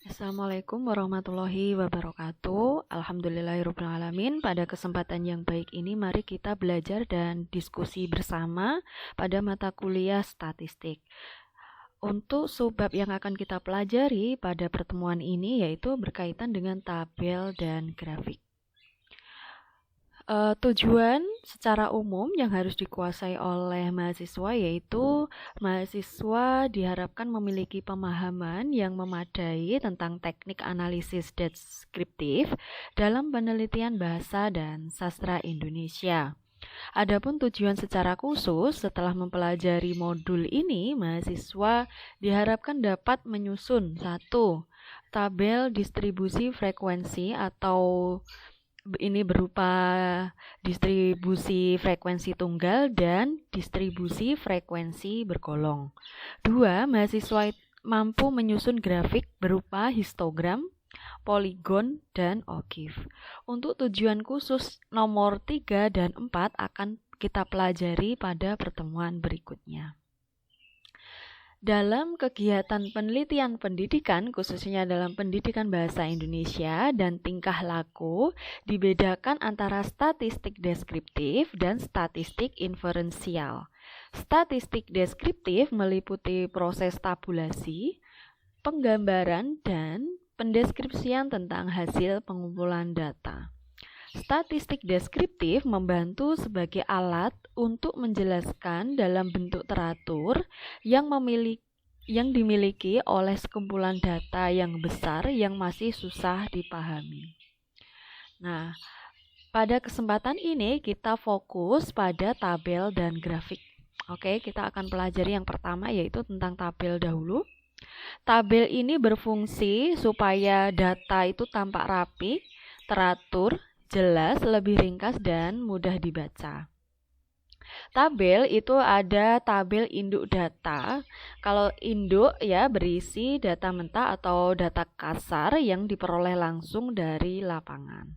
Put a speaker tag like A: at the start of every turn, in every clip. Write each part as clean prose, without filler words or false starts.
A: Assalamualaikum warahmatullahi wabarakatuh. Alhamdulillahirrahmanirrahim. Pada kesempatan yang baik ini, mari kita belajar dan diskusi bersama pada mata kuliah statistik. Untuk subbab yang akan kita pelajari pada pertemuan ini yaitu berkaitan dengan tabel dan grafik. Tujuan secara umum yang harus dikuasai oleh mahasiswa yaitu mahasiswa diharapkan memiliki pemahaman yang memadai tentang teknik analisis deskriptif dalam penelitian bahasa dan sastra Indonesia. Adapun tujuan secara khusus setelah mempelajari modul ini, mahasiswa diharapkan dapat menyusun satu tabel distribusi frekuensi atau ini berupa distribusi frekuensi tunggal dan distribusi frekuensi bergolong. Dua, mahasiswa mampu menyusun grafik berupa histogram, poligon, dan ogif. Untuk tujuan khusus nomor 3 dan 4 akan kita pelajari pada pertemuan berikutnya. Dalam kegiatan penelitian pendidikan, khususnya dalam pendidikan bahasa Indonesia dan tingkah laku, dibedakan antara statistik deskriptif dan statistik inferensial. Statistik deskriptif meliputi proses tabulasi, penggambaran, dan pendeskripsian tentang hasil pengumpulan data. Statistik deskriptif membantu sebagai alat untuk menjelaskan dalam bentuk teratur yang dimiliki oleh sekumpulan data yang besar yang masih susah dipahami. Nah, pada kesempatan ini kita fokus pada tabel dan grafik. Oke, kita akan pelajari yang pertama yaitu tentang tabel dahulu. Tabel ini berfungsi supaya data itu tampak rapi, teratur, jelas, lebih ringkas, dan mudah dibaca. Tabel itu ada tabel induk data. Kalau induk ya berisi data mentah atau data kasar yang diperoleh langsung dari lapangan.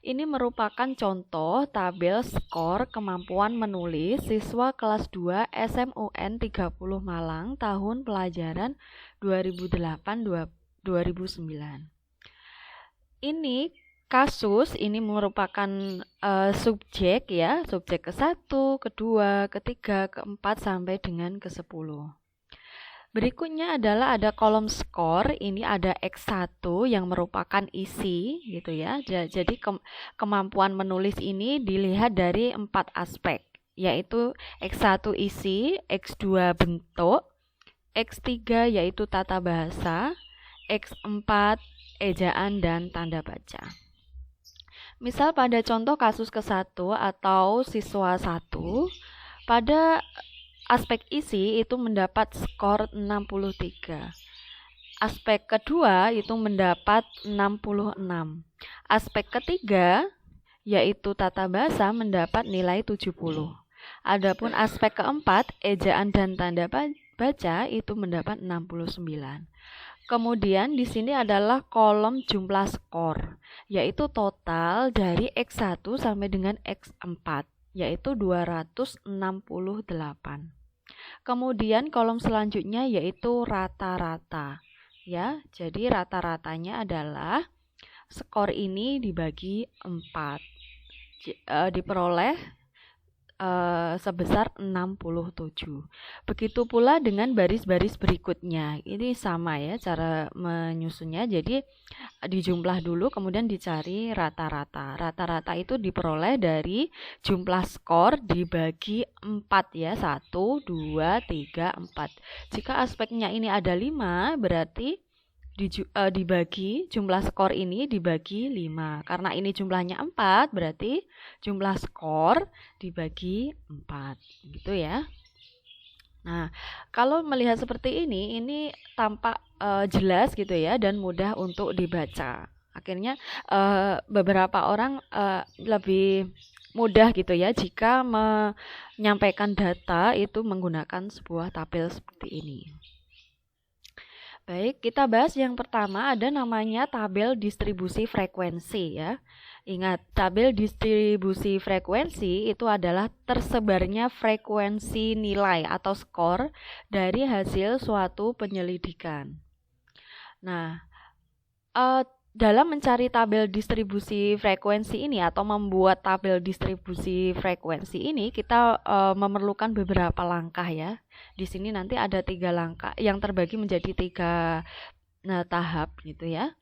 A: Ini merupakan contoh tabel skor kemampuan menulis siswa kelas 2 SMUN 30 Malang tahun pelajaran 2008-2009. Ini kasus ini merupakan subjek ya, subjek ke-1, kedua, ketiga, keempat sampai dengan ke-10. Berikutnya adalah ada kolom skor, ini ada X1 yang merupakan isi gitu ya. Jadi kemampuan menulis ini dilihat dari 4 aspek, yaitu X1 isi, X2 bentuk, X3 yaitu tata bahasa, X4 ejaan dan tanda baca. Misal pada contoh kasus ke-1 atau siswa 1, pada aspek isi itu mendapat skor 63. Aspek kedua itu mendapat 66. Aspek ketiga yaitu tata bahasa mendapat nilai 70. Adapun aspek keempat, ejaan dan tanda baca itu mendapat 69. Kemudian di sini adalah kolom jumlah skor, yaitu total dari X1 sampai dengan X4, yaitu 268. Kemudian kolom selanjutnya yaitu rata-rata. Ya, jadi rata-ratanya adalah skor ini dibagi 4. Diperoleh sebesar 67. Begitu pula dengan baris-baris berikutnya. Ini sama ya cara menyusunnya. Jadi dijumlah dulu kemudian dicari rata-rata. Rata-rata itu diperoleh dari jumlah skor dibagi 4 ya. 1, 2, 3, 4. Jika aspeknya ini ada 5 berarti dibagi jumlah skor ini dibagi 5. Karena ini jumlahnya 4 berarti jumlah skor dibagi 4 gitu ya. Nah, kalau melihat seperti ini tampak jelas gitu ya dan mudah untuk dibaca. Akhirnya beberapa orang lebih mudah gitu ya jika menyampaikan data itu menggunakan sebuah tabel seperti ini. Baik, kita bahas yang pertama ada namanya tabel distribusi frekuensi ya. Ingat, tabel distribusi frekuensi itu adalah tersebarnya frekuensi nilai atau skor dari hasil suatu penyelidikan. Nah, dalam mencari tabel distribusi frekuensi ini atau membuat tabel distribusi frekuensi ini, kita memerlukan beberapa langkah ya. Di sini nanti ada 3 langkah yang terbagi menjadi 3 tahap gitu ya.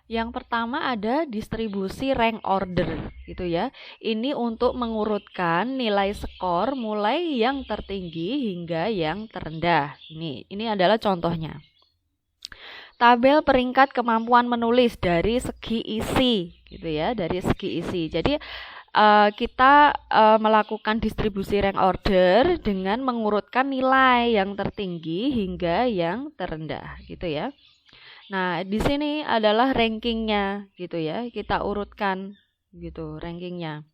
A: Yang pertama ada distribusi rank order gitu ya. Ini untuk mengurutkan nilai skor mulai yang tertinggi hingga yang terendah. Ini adalah contohnya. Tabel peringkat kemampuan menulis dari segi isi gitu ya, dari segi isi. Jadi kita melakukan distribusi rank order dengan mengurutkan nilai yang tertinggi hingga yang terendah gitu ya. Nah, di sini adalah rankingnya gitu ya. Kita urutkan gitu rankingnya.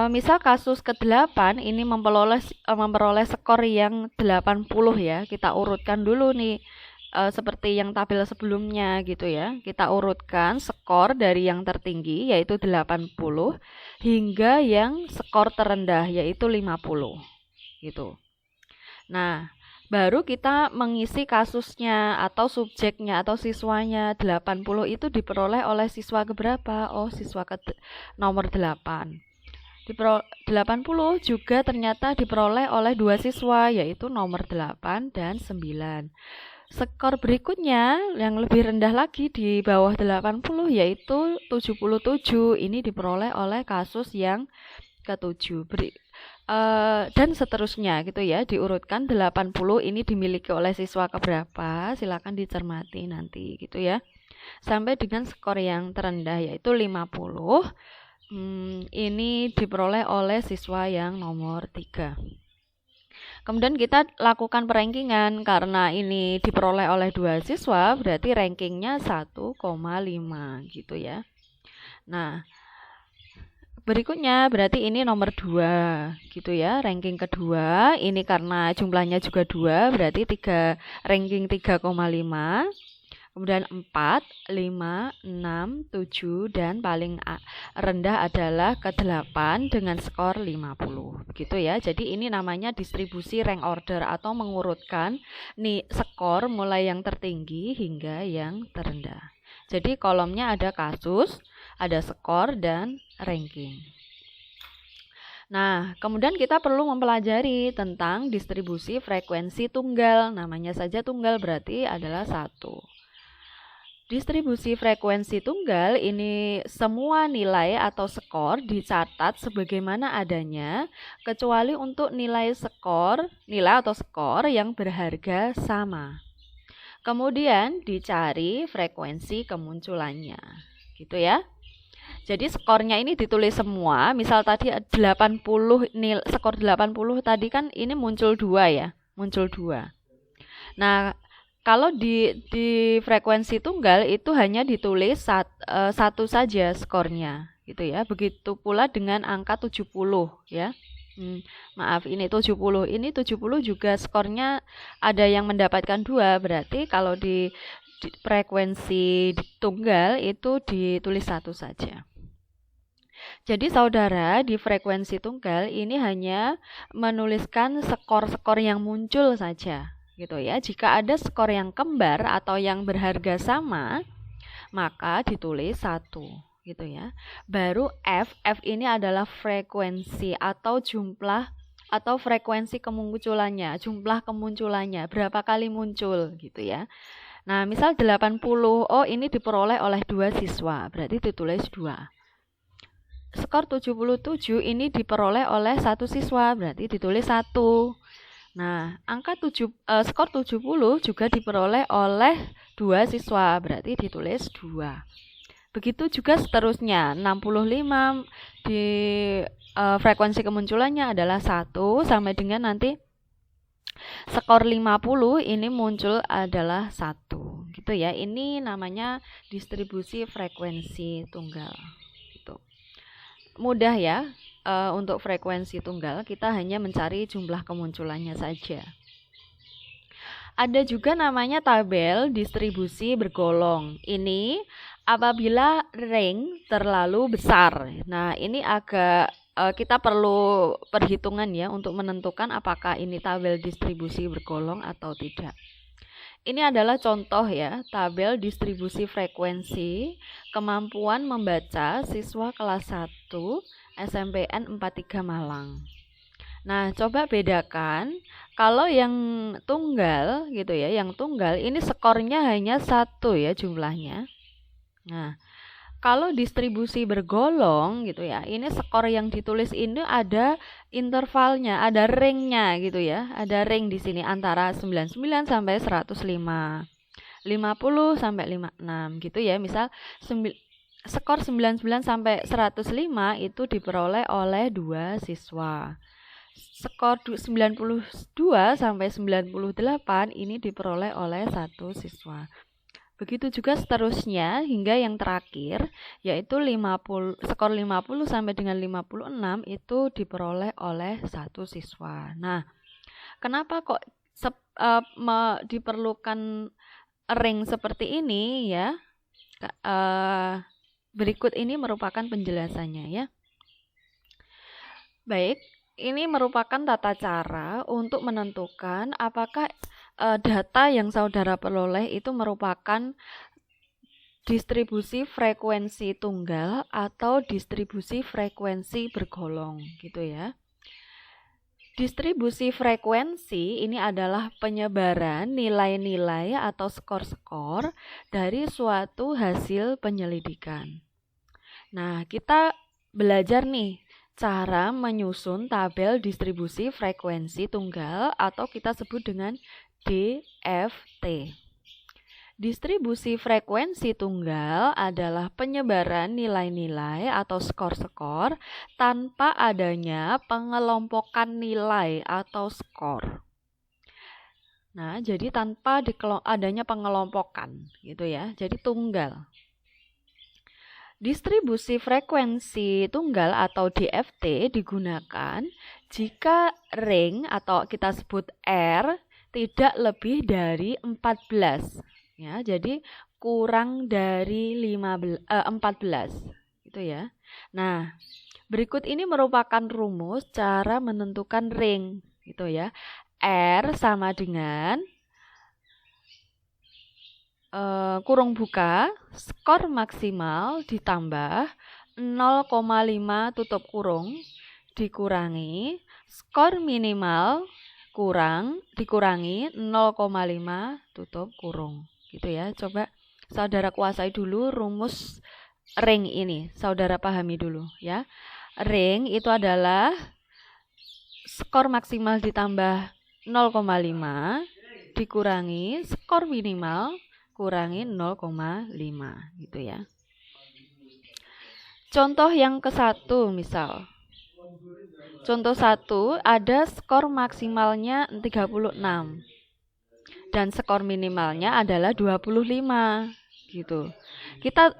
A: Misal kasus ke-8 ini memperoleh skor yang 80 ya. Kita urutkan dulu nih seperti yang tabel sebelumnya gitu ya. Kita urutkan skor dari yang tertinggi yaitu 80 hingga yang skor terendah yaitu 50 gitu. Nah, baru kita mengisi kasusnya atau subjeknya atau siswanya. 80 itu diperoleh oleh siswa keberapa? Oh, siswa nomor 8. 80 juga ternyata diperoleh oleh 2 siswa yaitu nomor 8 dan 9. Skor berikutnya yang lebih rendah lagi di bawah 80 yaitu 77. Ini diperoleh oleh kasus yang ke-7. Dan seterusnya gitu ya, diurutkan 80 ini dimiliki oleh siswa keberapa, silakan dicermati nanti gitu ya. Sampai dengan skor yang terendah yaitu 50. Ini diperoleh oleh siswa yang nomor 3. Kemudian kita lakukan perankingan karena ini diperoleh oleh 2 siswa, berarti rankingnya 1,5 gitu ya. Nah, berikutnya berarti ini nomor 2 gitu ya, ranking kedua. Ini karena jumlahnya juga 2, berarti ranking 3,5. Kemudian 4, 5, 6, 7 dan paling rendah adalah ke-8 dengan skor 50 gitu ya. Jadi ini namanya distribusi rank order atau mengurutkan skor mulai yang tertinggi hingga yang terendah. Jadi kolomnya ada kasus, ada skor dan ranking. Nah, kemudian kita perlu mempelajari tentang distribusi frekuensi tunggal. Namanya saja tunggal berarti adalah 1. Distribusi frekuensi tunggal ini semua nilai atau skor dicatat sebagaimana adanya kecuali untuk nilai atau skor yang berharga sama. Kemudian dicari frekuensi kemunculannya. Gitu ya. Jadi skornya ini ditulis semua. Misal tadi 80 skor 80 tadi kan ini muncul 2 ya, muncul 2. Nah, kalau di frekuensi tunggal itu hanya ditulis satu saja skornya gitu ya. Begitu pula dengan angka 70 ya. Maaf, ini 70. Ini 70 juga skornya ada yang mendapatkan 2, berarti kalau di frekuensi tunggal itu ditulis 1 saja. Jadi saudara, di frekuensi tunggal ini hanya menuliskan skor-skor yang muncul saja gitu ya. Jika ada skor yang kembar atau yang berharga sama, maka ditulis 1 gitu ya. Baru F ini adalah frekuensi atau jumlah atau frekuensi kemunculannya, jumlah kemunculannya, berapa kali muncul gitu ya. Nah, misal 80, oh ini diperoleh oleh 2 siswa, berarti ditulis 2. Skor 77 ini diperoleh oleh 1 siswa, berarti ditulis 1. Nah, skor 70 juga diperoleh oleh 2 siswa, berarti ditulis 2. Begitu juga seterusnya, 65 di frekuensi kemunculannya adalah 1 sampai dengan nanti skor 50 ini muncul adalah 1. Gitu ya. Ini namanya distribusi frekuensi tunggal. Gitu. Mudah ya. Untuk frekuensi tunggal kita hanya mencari jumlah kemunculannya saja. Ada juga namanya tabel distribusi bergolong. Ini apabila rank terlalu besar. Nah, ini agak kita perlu perhitungan ya untuk menentukan apakah ini tabel distribusi bergolong atau tidak. Ini adalah contoh ya, tabel distribusi frekuensi kemampuan membaca siswa kelas 1 SMPN 43 Malang. Nah, coba bedakan kalau yang tunggal gitu ya, yang tunggal ini skornya hanya 1 ya jumlahnya. Nah, kalau distribusi bergolong gitu ya, ini skor yang ditulis ini ada intervalnya, ada ringnya gitu ya. Ada ring di sini antara 99 sampai 105. 50 sampai 56 gitu ya. Misal skor 99 sampai 105 itu diperoleh oleh 2 siswa. Skor 92 sampai 98 ini diperoleh oleh 1 siswa. Begitu juga seterusnya hingga yang terakhir yaitu skor 50 sampai dengan 56 itu diperoleh oleh 1 siswa. Nah, kenapa kok diperlukan ring seperti ini ya? Berikut ini merupakan penjelasannya ya. Baik, ini merupakan tata cara untuk menentukan apakah data yang saudara peroleh itu merupakan distribusi frekuensi tunggal atau distribusi frekuensi bergolong gitu ya. Distribusi frekuensi ini adalah penyebaran nilai-nilai atau skor-skor dari suatu hasil penyelidikan. Nah, kita belajar nih cara menyusun tabel distribusi frekuensi tunggal atau kita sebut dengan DFT. Distribusi frekuensi tunggal adalah penyebaran nilai-nilai atau skor-skor tanpa adanya pengelompokan nilai atau skor. Nah, jadi tanpa adanya pengelompokan gitu ya. Jadi tunggal. Distribusi frekuensi tunggal atau DFT digunakan jika ring atau kita sebut R tidak lebih dari 14 ya. Jadi kurang dari 14 gitu ya. Nah, berikut ini merupakan rumus cara menentukan ring gitu ya. R sama dengan kurung buka skor maksimal ditambah 0,5 tutup kurung dikurangi skor minimal dikurangi 0,5 tutup kurung gitu ya. Coba saudara kuasai dulu rumus ring ini, saudara pahami dulu ya. Ring itu adalah skor maksimal ditambah 0,5 dikurangi skor minimal kurangi 0,5 gitu ya. Contoh yang ke-1 misal. Contoh 1 ada skor maksimalnya 36 dan skor minimalnya adalah 25 gitu. Kita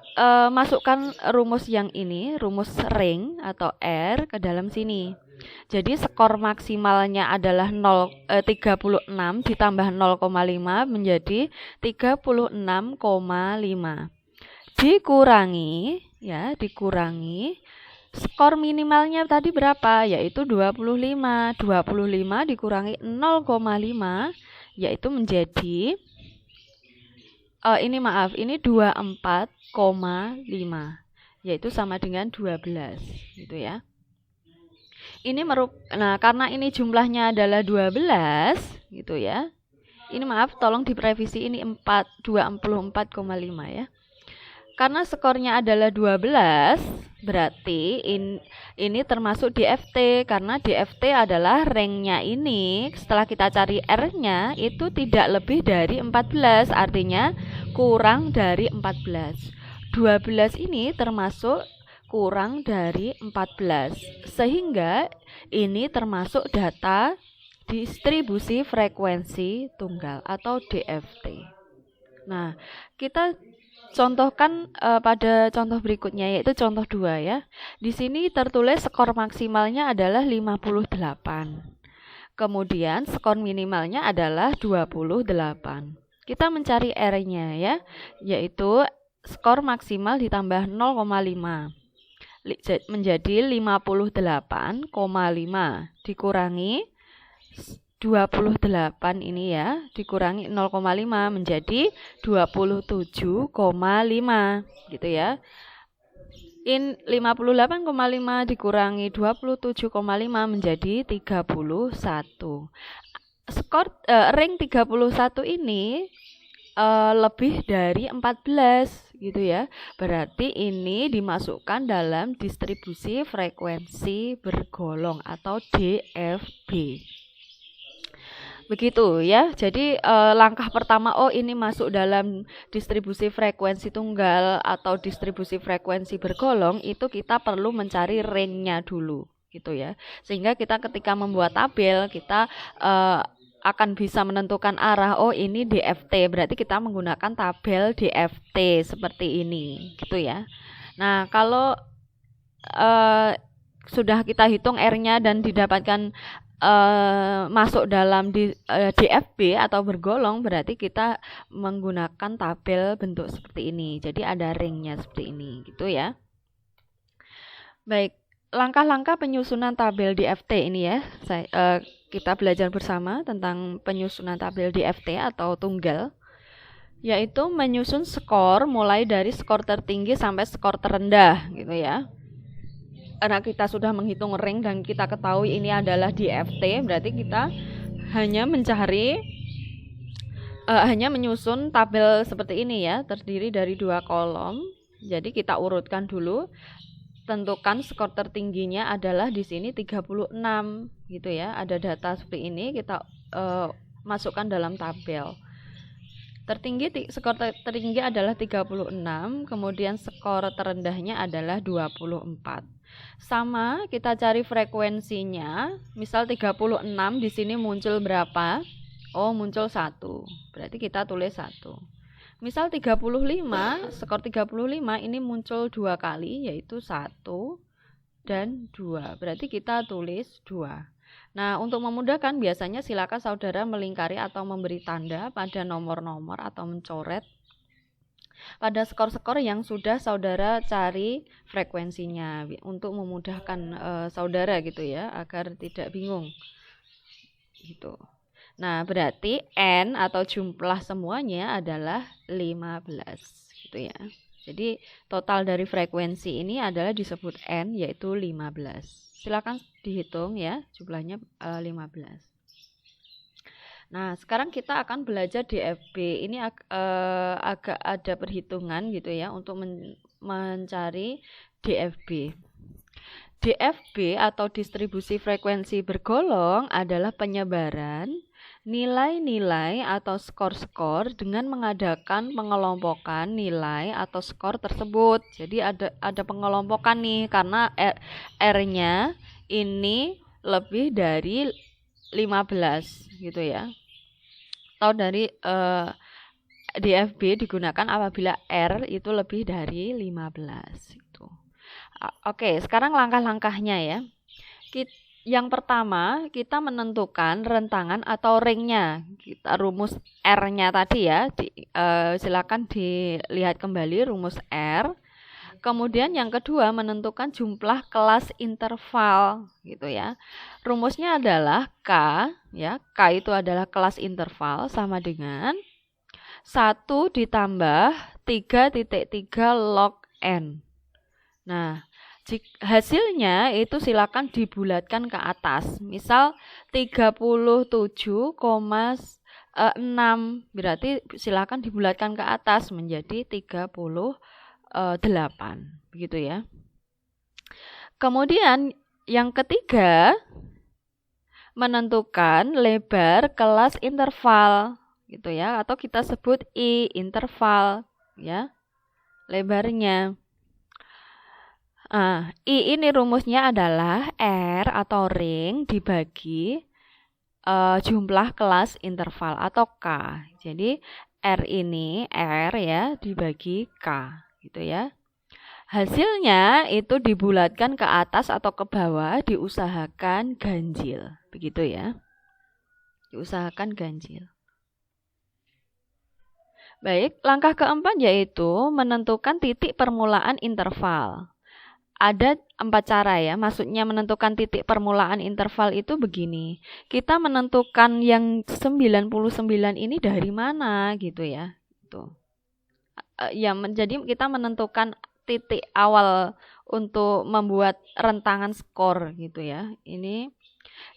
A: masukkan rumus yang ini, rumus ring atau R ke dalam sini. Jadi skor maksimalnya adalah 36 ditambah 0,5 menjadi 36,5. Dikurangi skor minimalnya tadi berapa? Yaitu 25. 25 dikurangi 0,5 yaitu menjadi ini 24,5 yaitu sama dengan 12 gitu ya. Nah, karena ini jumlahnya adalah 12 gitu ya. Ini tolong direvisi ini 24,5 ya. Karena skornya adalah 12, berarti ini termasuk DFT karena DFT adalah ringnya ini. Setelah kita cari R-nya itu tidak lebih dari 14, artinya kurang dari 14. 12 ini termasuk kurang dari 14, sehingga ini termasuk data distribusi frekuensi tunggal atau DFT. Nah, kita contohkan pada contoh berikutnya yaitu contoh 2 ya. Di sini tertulis skor maksimalnya adalah 58. Kemudian skor minimalnya adalah 28. Kita mencari R-nya ya, yaitu skor maksimal ditambah 0,5 menjadi 58,5 dikurangi 28 ini ya, dikurangi 0,5 menjadi 27,5 gitu ya. 58,5 dikurangi 27,5 menjadi 31. Ring 31 ini lebih dari 14 gitu ya. Berarti ini dimasukkan dalam distribusi frekuensi bergolong atau DFB. Begitu ya. Jadi langkah pertama, ini masuk dalam distribusi frekuensi tunggal atau distribusi frekuensi bergolong, itu kita perlu mencari range-nya dulu gitu ya. Sehingga kita ketika membuat tabel, kita akan bisa menentukan arah, ini DFT, berarti kita menggunakan tabel DFT seperti ini gitu ya. Nah, kalau sudah kita hitung R-nya dan didapatkan masuk dalam DFB atau bergolong, berarti kita menggunakan tabel bentuk seperti ini. Jadi ada ringnya seperti ini gitu ya. Baik, langkah-langkah penyusunan tabel DFT ini ya. Kita belajar bersama tentang penyusunan tabel DFT atau tunggal, yaitu menyusun skor mulai dari skor tertinggi sampai skor terendah gitu ya. Karena kita sudah menghitung ring dan kita ketahui ini adalah DFT, berarti kita hanya menyusun tabel seperti ini ya, terdiri dari 2 kolom. Jadi kita urutkan dulu, tentukan skor tertingginya adalah di sini 36 gitu ya. Ada data seperti ini, kita masukkan dalam tabel. Skor tertinggi adalah 36, kemudian skor terendahnya adalah 24. Sama, kita cari frekuensinya. Misal 36 di sini muncul berapa? Muncul 1. Berarti kita tulis 1. Misal 35, skor 35 ini muncul 2 kali, yaitu 1 dan 2. Berarti kita tulis 2. Nah, untuk memudahkan biasanya silakan saudara melingkari atau memberi tanda pada nomor-nomor atau mencoret pada skor-skor yang sudah saudara cari frekuensinya untuk memudahkan saudara gitu ya, agar tidak bingung gitu. Nah, berarti N atau jumlah semuanya adalah 15 gitu ya. Jadi total dari frekuensi ini adalah disebut N, yaitu 15. Silakan dihitung ya, jumlahnya 15. Nah, sekarang kita akan belajar DFB. Ini agak ada perhitungan gitu ya untuk mencari DFB. DFB atau distribusi frekuensi bergolong adalah penyebaran nilai-nilai atau skor-skor dengan mengadakan pengelompokan nilai atau skor tersebut. Jadi ada pengelompokan nih karena R-nya ini lebih dari 15 gitu ya. Atau dari DFB digunakan apabila R itu lebih dari 15 itu. Oke, sekarang langkah-langkahnya ya. Yang pertama, kita menentukan rentangan atau ringnya. Kita rumus R-nya tadi ya. Silakan dilihat kembali rumus R. Kemudian yang kedua, menentukan jumlah kelas interval gitu ya. Rumusnya adalah K ya. K itu adalah kelas interval sama dengan 1 ditambah 3,3 log N. Nah, hasilnya itu silakan dibulatkan ke atas. Misal 37,6 berarti silakan dibulatkan ke atas menjadi 38 begitu ya. Kemudian yang ketiga, menentukan lebar kelas interval gitu ya, atau kita sebut I interval ya, lebarnya. I ini rumusnya adalah R atau ring dibagi jumlah kelas interval atau K. Jadi R ini R ya dibagi K gitu ya. Hasilnya itu dibulatkan ke atas atau ke bawah, diusahakan ganjil. Begitu ya. Diusahakan ganjil. Baik, langkah keempat yaitu menentukan titik permulaan interval. ada 4 cara ya. Maksudnya menentukan titik permulaan interval itu begini. Kita menentukan yang 99 ini dari mana gitu ya. Tuh. Ya, jadi kita menentukan titik awal untuk membuat rentangan skor gitu ya. Ini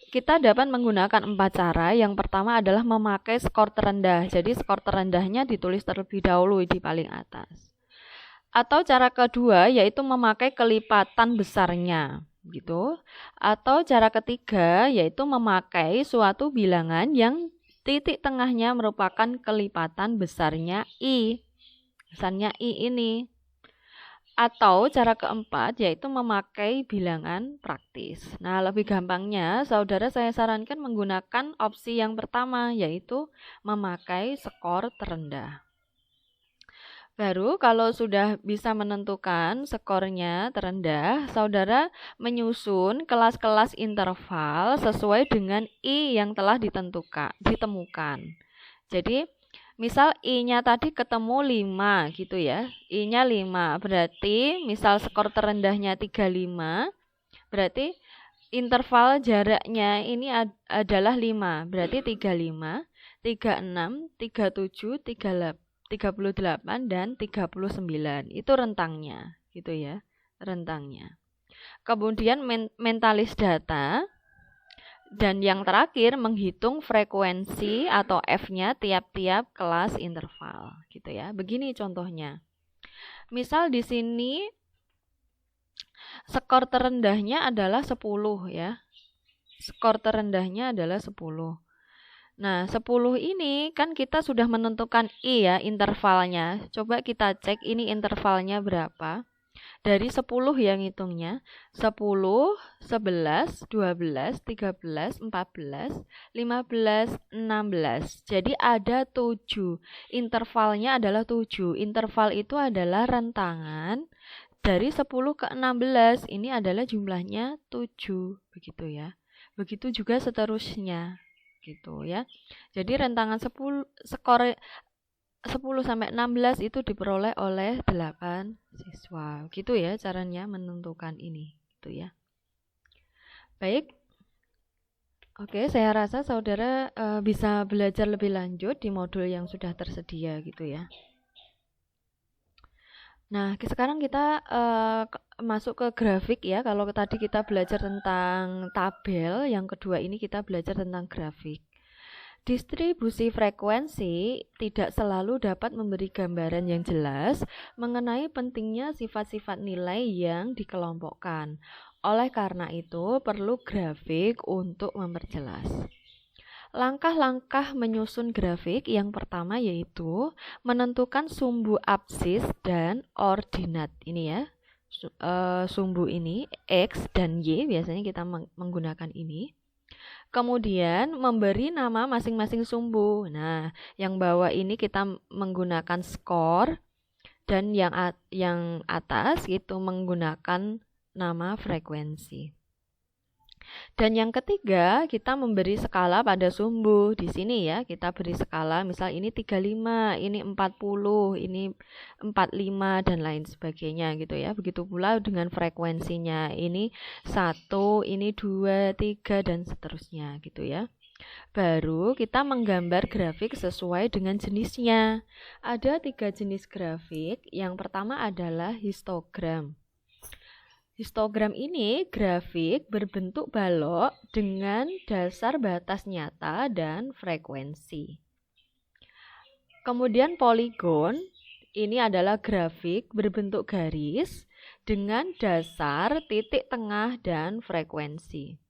A: kita dapat menggunakan 4 cara. Yang pertama adalah memakai skor terendah. Jadi skor terendahnya ditulis terlebih dahulu di paling atas. Atau cara kedua yaitu memakai kelipatan besarnya gitu. Atau cara ketiga yaitu memakai suatu bilangan yang titik tengahnya merupakan kelipatan besarnya I. Besarnya I ini. Atau cara keempat yaitu memakai bilangan praktis. Nah, lebih gampangnya saudara saya sarankan menggunakan opsi yang pertama yaitu memakai skor terendah. Baru kalau sudah bisa menentukan skornya terendah, saudara menyusun kelas-kelas interval sesuai dengan I yang telah ditemukan. Jadi misal I-nya tadi ketemu 5 gitu ya. I-nya 5, berarti misal skor terendahnya 35, berarti interval jaraknya ini adalah 5. Berarti 35, 36, 37, 38 dan 39. Itu rentangnya gitu ya. Rentangnya. Kemudian mentalis data. Dan yang terakhir menghitung frekuensi atau F-nya tiap-tiap kelas interval gitu ya. Begini contohnya. Misal di sini skor terendahnya adalah 10 ya. Skor terendahnya adalah 10. Nah, 10 ini kan kita sudah menentukan I ya, intervalnya. Coba kita cek ini intervalnya berapa. Dari 10 yang hitungnya 10, 11, 12, 13, 14, 15, 16. Jadi ada 7. Intervalnya adalah 7. Interval itu adalah rentangan dari 10 ke 16. Ini adalah jumlahnya 7. Begitu ya. Begitu juga seterusnya. Gitu ya. Jadi rentangan skor 10 sampai 16 itu diperoleh oleh 8 siswa. Gitu ya caranya menentukan ini, gitu ya. Baik. Oke, saya rasa saudara bisa belajar lebih lanjut di modul yang sudah tersedia gitu ya. Nah, sekarang kita masuk ke grafik ya. Kalau tadi kita belajar tentang tabel, yang kedua ini kita belajar tentang grafik. Distribusi frekuensi tidak selalu dapat memberi gambaran yang jelas mengenai pentingnya sifat-sifat nilai yang dikelompokkan. Oleh karena itu, perlu grafik untuk memperjelas. Langkah-langkah menyusun grafik yang pertama yaitu menentukan sumbu absis dan ordinat. Ini ya, sumbu ini X dan Y, biasanya kita menggunakan ini. Kemudian memberi nama masing-masing sumbu. Nah, yang bawah ini kita menggunakan skor dan yang atas itu menggunakan nama frekuensi. Dan yang ketiga, kita memberi skala pada sumbu. Di sini ya, kita beri skala, misal ini 35, ini 40, ini 45 dan lain sebagainya gitu ya. Begitu pula dengan frekuensinya. Ini 1, ini 2, 3 dan seterusnya gitu ya. Baru kita menggambar grafik sesuai dengan jenisnya. Ada 3 jenis grafik. Yang pertama adalah histogram. Histogram ini grafik berbentuk balok dengan dasar batas nyata dan frekuensi. Kemudian poligon, ini adalah grafik berbentuk garis dengan dasar, titik tengah, dan frekuensi.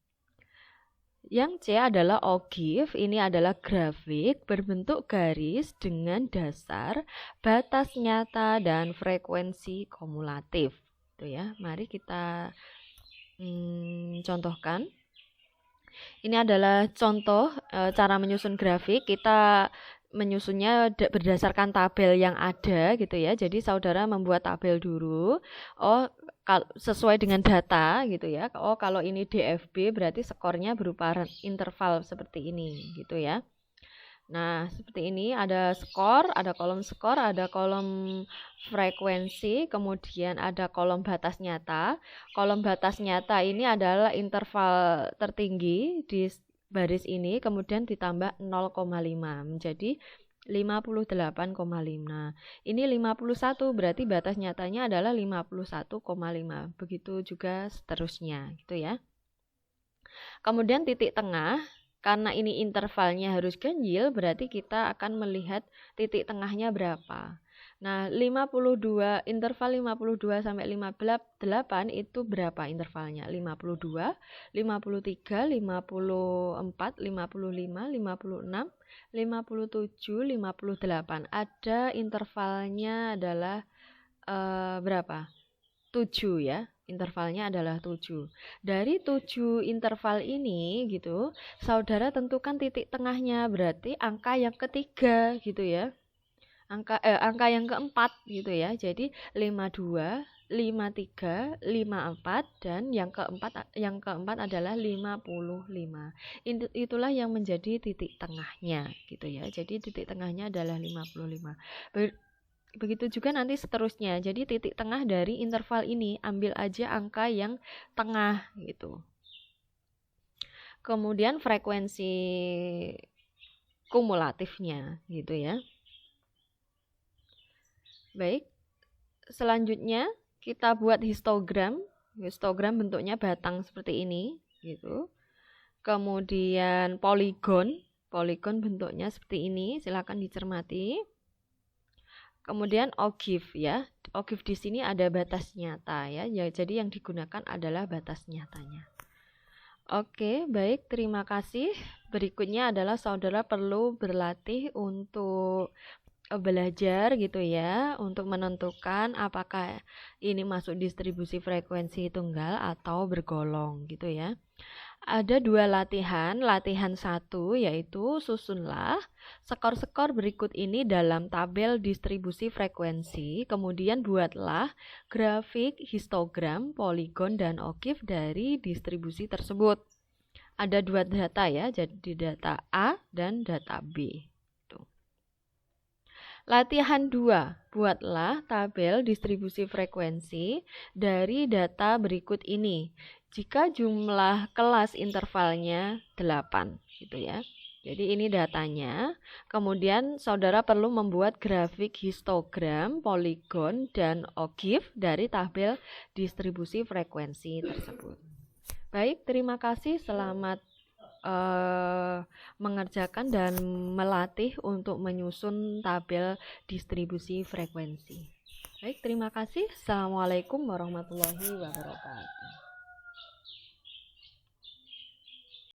A: Yang C adalah ogive, ini adalah grafik berbentuk garis dengan dasar, batas nyata, dan frekuensi kumulatif. Itu ya, mari kita contohkan. Ini adalah contoh cara menyusun grafik. Kita menyusunnya berdasarkan tabel yang ada gitu ya. Jadi saudara membuat tabel dulu. Sesuai dengan data gitu ya. Kalau ini DFB berarti skornya berupa interval seperti ini gitu ya. Nah, seperti ini ada skor, ada kolom frekuensi, kemudian ada kolom batas nyata. Kolom batas nyata ini adalah interval tertinggi di baris ini, kemudian ditambah 0,5 menjadi 58,5. Ini 51, berarti batas nyatanya adalah 51,5. Begitu juga seterusnya, gitu ya. Kemudian titik tengah. Karena ini intervalnya harus ganjil, berarti kita akan melihat titik tengahnya berapa. Nah, interval 52 sampai 58 itu berapa intervalnya? 52, 53, 54, 55, 56, 57, 58. Ada intervalnya adalah berapa? 7 ya. Intervalnya adalah 7. Dari 7 interval ini gitu, saudara tentukan titik tengahnya, berarti angka yang ketiga gitu ya. Angka yang keempat gitu ya. Jadi 52, 53, 54 dan yang keempat adalah 55. Itulah yang menjadi titik tengahnya gitu ya. Jadi titik tengahnya adalah 55. Begitu juga nanti seterusnya. Jadi titik tengah dari interval ini, ambil aja angka yang tengah gitu. Kemudian frekuensi kumulatifnya gitu ya. Baik, selanjutnya kita buat histogram. Histogram bentuknya batang seperti ini gitu. Kemudian poligon bentuknya seperti ini, silakan dicermati. Kemudian ogive ya. Ogive di sini ada batas nyata ya. Jadi yang digunakan adalah batas nyatanya. Oke, baik, terima kasih. Berikutnya adalah saudara perlu berlatih untuk belajar gitu ya, untuk menentukan apakah ini masuk distribusi frekuensi tunggal atau bergolong gitu ya. Ada 2 latihan. Latihan 1 yaitu susunlah skor-skor berikut ini dalam tabel distribusi frekuensi. Kemudian buatlah grafik, histogram, poligon, dan ogive dari distribusi tersebut. Ada 2 data ya, jadi data A dan data B. Latihan 2, buatlah tabel distribusi frekuensi dari data berikut ini. Jika jumlah kelas intervalnya 8, gitu ya. Jadi ini datanya. Kemudian saudara perlu membuat grafik histogram, poligon, dan ogive dari tabel distribusi frekuensi tersebut. Baik, terima kasih. Selamat mengerjakan dan melatih untuk menyusun tabel distribusi frekuensi. Baik, terima kasih. Assalamualaikum warahmatullahi wabarakatuh.